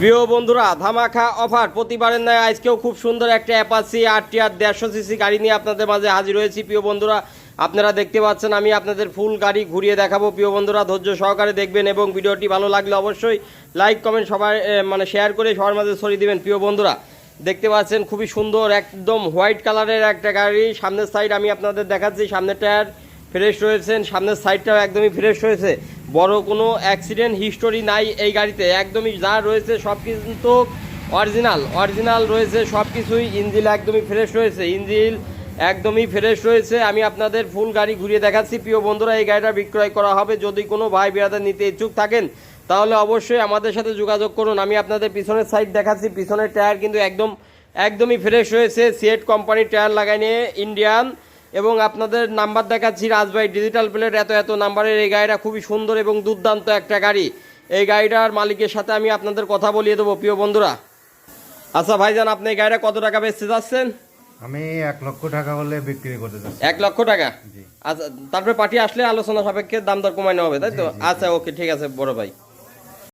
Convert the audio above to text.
প্রিয় বন্ধুরা, ধামাকা অফার প্রতিবারের ন্যায় আজকেও খুব সুন্দর একটা অ্যাপাচি আরটিআর 150 সিসি গাড়ি নিয়ে আপনাদের মাঝে হাজির হয়েছি। প্রিয় বন্ধুরা, আপনারা দেখতে পাচ্ছেন আমি আপনাদের ফুল গাড়ি ঘুরিয়ে দেখাবো। প্রিয় বন্ধুরা, ধৈর্য সহকারে দেখবেন এবং ভিডিওটি ভালো লাগলে অবশ্যই লাইক কমেন্ট সবাই শেয়ার করে সবার মাঝে ছড়িয়ে দিবেন। প্রিয় বন্ধুরা, দেখতে পাচ্ছেন খুবই সুন্দর একদম হোয়াইট কালারের একটা গাড়ি। সামনের সাইড আমি আপনাদের দেখাচ্ছি, সামনের টায়ার ফ্রেশ রয়েছেন, সামনের সাইডটাও একদমই ফ্রেশ রয়েছে, বড় কোনো অ্যাক্সিডেন্ট হিস্টোরি নাই এই গাড়িতে। একদমই যা রয়েছে সব কিন্তু অরিজিনাল রয়েছে সব কিছুই। ইঞ্জিল একদমই ফ্রেশ রয়েছে, ইঞ্জিল একদমই ফ্রেশ রয়েছে। আমি আপনাদের ফুল গাড়ি ঘুরিয়ে দেখাচ্ছি। প্রিয় বন্ধুরা, এই গাড়িটা বিক্রয় করা হবে। যদি কোনো ভাই বিরাদার নিতে ইচ্ছুক থাকেন তাহলে অবশ্যই আমাদের সাথে যোগাযোগ করুন। আমি আপনাদের পিছনের সাইড দেখাচ্ছি, পিছনের টায়ার কিন্তু একদমই ফ্রেশ রয়েছে। সিয়েট কোম্পানির টায়ার লাগাই নিয়ে ইন্ডিয়ান, এবং আপনাদের নাম্বার দেখাচ্ছি রাজভাই ডিজিটাল প্লেট এত নাম্বারের। এই গাড়িটা খুবই সুন্দর এবং দুর্দান্ত একটা গাড়ি। এই গাড়িটার মালিকের সাথে আমি আপনাদের কথা বলিয়ে দেবো। প্রিয় বন্ধুরা, আচ্ছা ভাইজান, আপনি এই গাড়িটা কত টাকা বেচতে যাচ্ছেন? আমি 1,00,000 টাকা হলে বিক্রি করতে চাচ্ছি। 1,00,000 টাকা? আচ্ছা, তারপরে পার্টি আসলে আলোচনা সাপেক্ষে দাম দর কমানো হবে, তাই তো? আচ্ছা, ওকে, ঠিক আছে বড় ভাই।